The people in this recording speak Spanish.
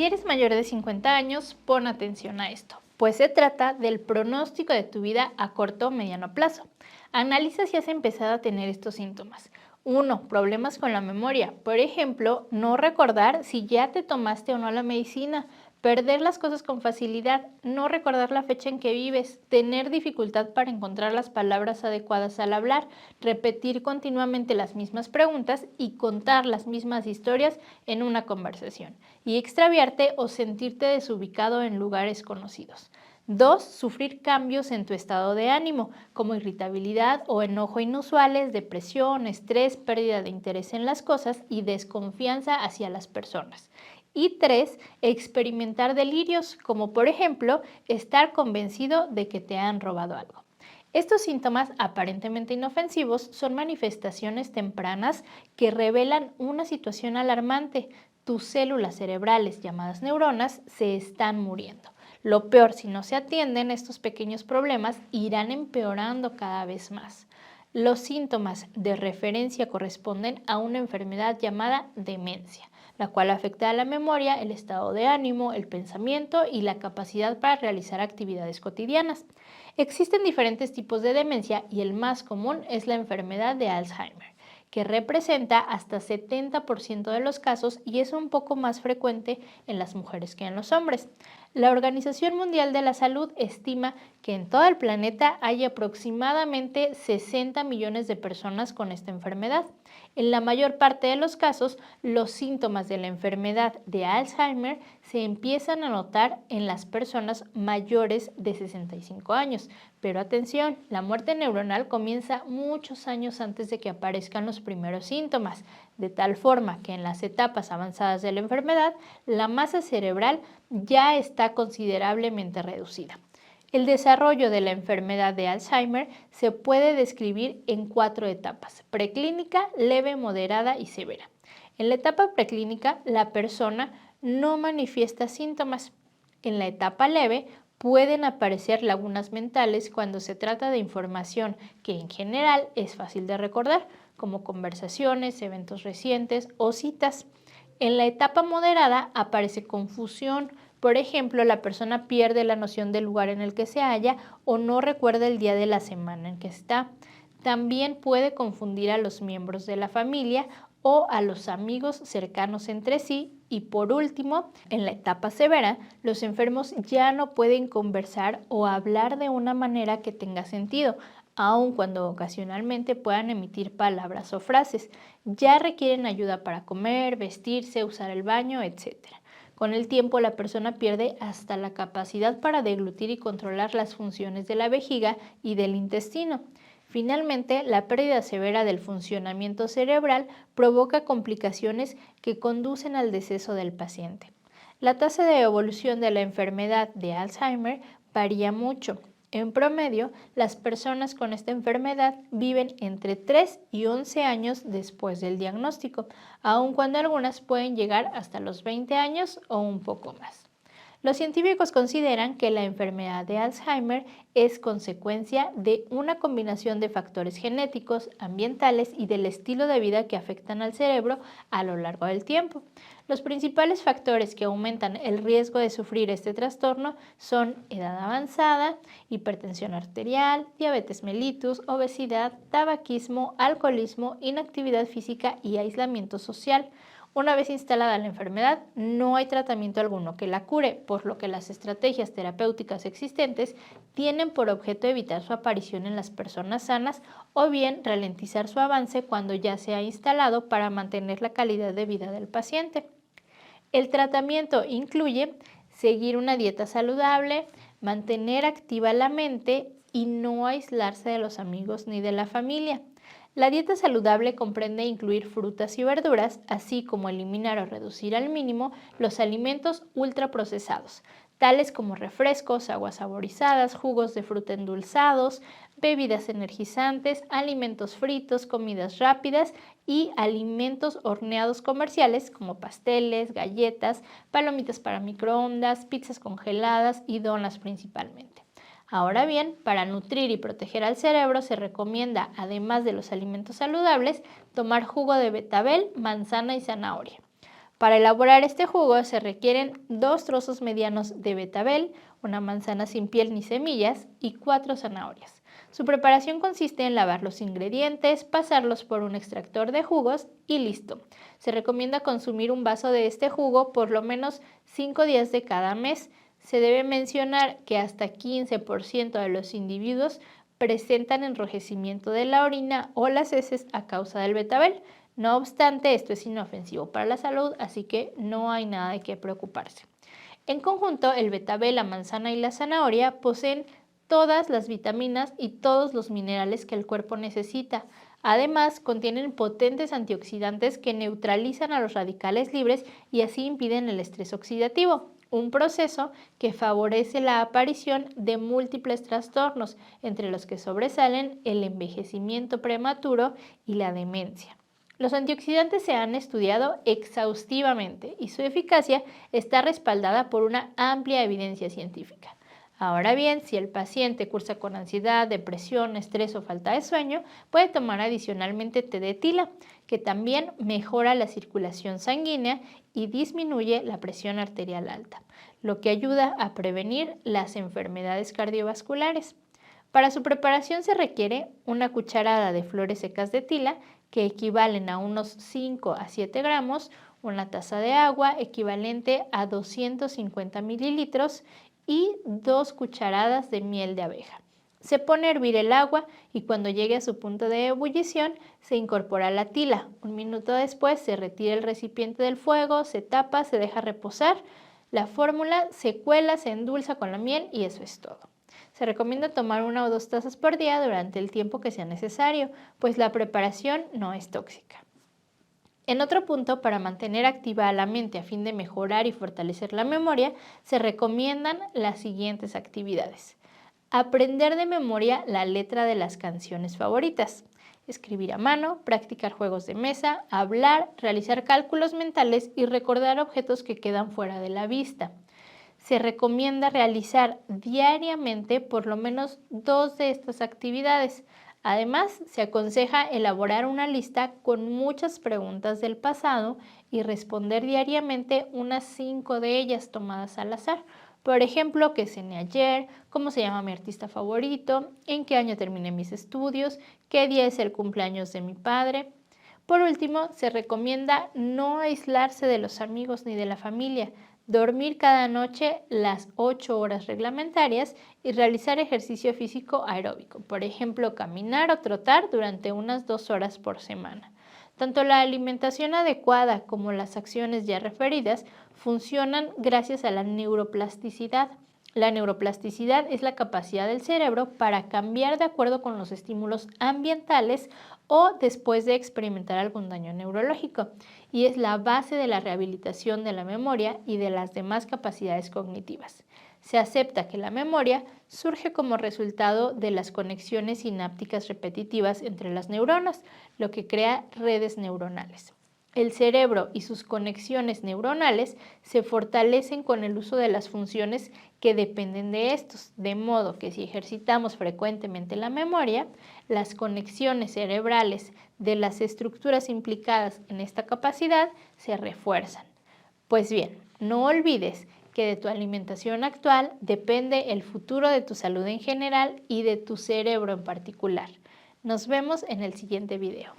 Si eres mayor de 50 años, pon atención a esto, pues se trata del pronóstico de tu vida a corto o mediano plazo. Analiza si has empezado a tener estos síntomas. 1. Problemas con la memoria. Por ejemplo, no recordar si ya te tomaste o no la medicina, perder las cosas con facilidad, no recordar la fecha en que vives, tener dificultad para encontrar las palabras adecuadas al hablar, repetir continuamente las mismas preguntas y contar las mismas historias en una conversación, y extraviarte o sentirte desubicado en lugares conocidos. 2. Sufrir cambios en tu estado de ánimo, como irritabilidad o enojo inusuales, depresión, estrés, pérdida de interés en las cosas y desconfianza hacia las personas. Y 3. Experimentar delirios, como por ejemplo, estar convencido de que te han robado algo. Estos síntomas aparentemente inofensivos son manifestaciones tempranas que revelan una situación alarmante. Tus células cerebrales, llamadas neuronas, se están muriendo. Lo peor, si no se atienden estos pequeños problemas, irán empeorando cada vez más. Los síntomas de referencia corresponden a una enfermedad llamada demencia, la cual afecta a la memoria, el estado de ánimo, el pensamiento y la capacidad para realizar actividades cotidianas. Existen diferentes tipos de demencia y el más común es la enfermedad de Alzheimer, que representa hasta 70% de los casos y es un poco más frecuente en las mujeres que en los hombres. La Organización Mundial de la Salud estima que en todo el planeta hay aproximadamente 60 millones de personas con esta enfermedad. En la mayor parte de los casos, los síntomas de la enfermedad de Alzheimer se empiezan a notar en las personas mayores de 65 años. Pero atención, la muerte neuronal comienza muchos años antes de que aparezcan los primeros síntomas, de tal forma que en las etapas avanzadas de la enfermedad, la masa cerebral ya está considerablemente reducida. El desarrollo de la enfermedad de Alzheimer se puede describir en 4 etapas: preclínica, leve, moderada y severa. En la etapa preclínica, la persona no manifiesta síntomas. En la etapa leve, pueden aparecer lagunas mentales cuando se trata de información que en general es fácil de recordar, como conversaciones, eventos recientes o citas. En la etapa moderada aparece confusión. Por ejemplo, la persona pierde la noción del lugar en el que se halla o no recuerda el día de la semana en que está. También puede confundir a los miembros de la familia o a los amigos cercanos entre sí. Y por último, en la etapa severa, los enfermos ya no pueden conversar o hablar de una manera que tenga sentido, aun cuando ocasionalmente puedan emitir palabras o frases. Ya requieren ayuda para comer, vestirse, usar el baño, etc. Con el tiempo, la persona pierde hasta la capacidad para deglutir y controlar las funciones de la vejiga y del intestino. Finalmente, la pérdida severa del funcionamiento cerebral provoca complicaciones que conducen al deceso del paciente. La tasa de evolución de la enfermedad de Alzheimer varía mucho. En promedio, las personas con esta enfermedad viven entre 3 y 11 años después del diagnóstico, aun cuando algunas pueden llegar hasta los 20 años o un poco más. Los científicos consideran que la enfermedad de Alzheimer es consecuencia de una combinación de factores genéticos, ambientales y del estilo de vida que afectan al cerebro a lo largo del tiempo. Los principales factores que aumentan el riesgo de sufrir este trastorno son edad avanzada, hipertensión arterial, diabetes mellitus, obesidad, tabaquismo, alcoholismo, inactividad física y aislamiento social. Una vez instalada la enfermedad, no hay tratamiento alguno que la cure, por lo que las estrategias terapéuticas existentes tienen por objeto evitar su aparición en las personas sanas o bien ralentizar su avance cuando ya se ha instalado para mantener la calidad de vida del paciente. El tratamiento incluye seguir una dieta saludable, mantener activa la mente y no aislarse de los amigos ni de la familia. La dieta saludable comprende incluir frutas y verduras, así como eliminar o reducir al mínimo los alimentos ultraprocesados, tales como refrescos, aguas saborizadas, jugos de fruta endulzados, bebidas energizantes, alimentos fritos, comidas rápidas y alimentos horneados comerciales como pasteles, galletas, palomitas para microondas, pizzas congeladas y donas principalmente. Ahora bien, para nutrir y proteger al cerebro se recomienda, además de los alimentos saludables, tomar jugo de betabel, manzana y zanahoria. Para elaborar este jugo se requieren 2 trozos medianos de betabel, una manzana sin piel ni semillas y 4 zanahorias. Su preparación consiste en lavar los ingredientes, pasarlos por un extractor de jugos y listo. Se recomienda consumir un vaso de este jugo por lo menos 5 días de cada mes. Se debe mencionar que hasta 15% de los individuos presentan enrojecimiento de la orina o las heces a causa del betabel. No obstante, esto es inofensivo para la salud, así que no hay nada de qué preocuparse. En conjunto, el betabel, la manzana y la zanahoria poseen todas las vitaminas y todos los minerales que el cuerpo necesita. Además, contienen potentes antioxidantes que neutralizan a los radicales libres y así impiden el estrés oxidativo, un proceso que favorece la aparición de múltiples trastornos, entre los que sobresalen el envejecimiento prematuro y la demencia. Los antioxidantes se han estudiado exhaustivamente y su eficacia está respaldada por una amplia evidencia científica. Ahora bien, si el paciente cursa con ansiedad, depresión, estrés o falta de sueño, puede tomar adicionalmente té de tila, que también mejora la circulación sanguínea y disminuye la presión arterial alta, lo que ayuda a prevenir las enfermedades cardiovasculares. Para su preparación se requiere una cucharada de flores secas de tila, que equivalen a unos 5 a 7 gramos, una taza de agua equivalente a 250 mililitros y 2 cucharadas de miel de abeja. Se pone a hervir el agua y cuando llegue a su punto de ebullición se incorpora la tila. Un minuto después se retira el recipiente del fuego, se tapa, se deja reposar. La fórmula se cuela, se endulza con la miel y eso es todo. Se recomienda tomar 1 o 2 tazas por día durante el tiempo que sea necesario, pues la preparación no es tóxica. En otro punto, para mantener activa a la mente a fin de mejorar y fortalecer la memoria, se recomiendan las siguientes actividades. Aprender de memoria la letra de las canciones favoritas, escribir a mano, practicar juegos de mesa, hablar, realizar cálculos mentales y recordar objetos que quedan fuera de la vista. Se recomienda realizar diariamente por lo menos 2 de estas actividades. Además, se aconseja elaborar una lista con muchas preguntas del pasado y responder diariamente unas 5 de ellas tomadas al azar. Por ejemplo, ¿qué cené ayer? ¿Cómo se llama mi artista favorito? ¿En qué año terminé mis estudios? ¿Qué día es el cumpleaños de mi padre? Por último, se recomienda no aislarse de los amigos ni de la familia, dormir cada noche las 8 horas reglamentarias y realizar ejercicio físico aeróbico, por ejemplo, caminar o trotar durante unas 2 horas por semana. Tanto la alimentación adecuada como las acciones ya referidas funcionan gracias a la neuroplasticidad. La neuroplasticidad es la capacidad del cerebro para cambiar de acuerdo con los estímulos ambientales o después de experimentar algún daño neurológico, y es la base de la rehabilitación de la memoria y de las demás capacidades cognitivas. Se acepta que la memoria surge como resultado de las conexiones sinápticas repetitivas entre las neuronas, lo que crea redes neuronales. El cerebro y sus conexiones neuronales se fortalecen con el uso de las funciones que dependen de estos, de modo que si ejercitamos frecuentemente la memoria, las conexiones cerebrales de las estructuras implicadas en esta capacidad se refuerzan. Pues bien, no olvides que de tu alimentación actual depende el futuro de tu salud en general y de tu cerebro en particular. Nos vemos en el siguiente video.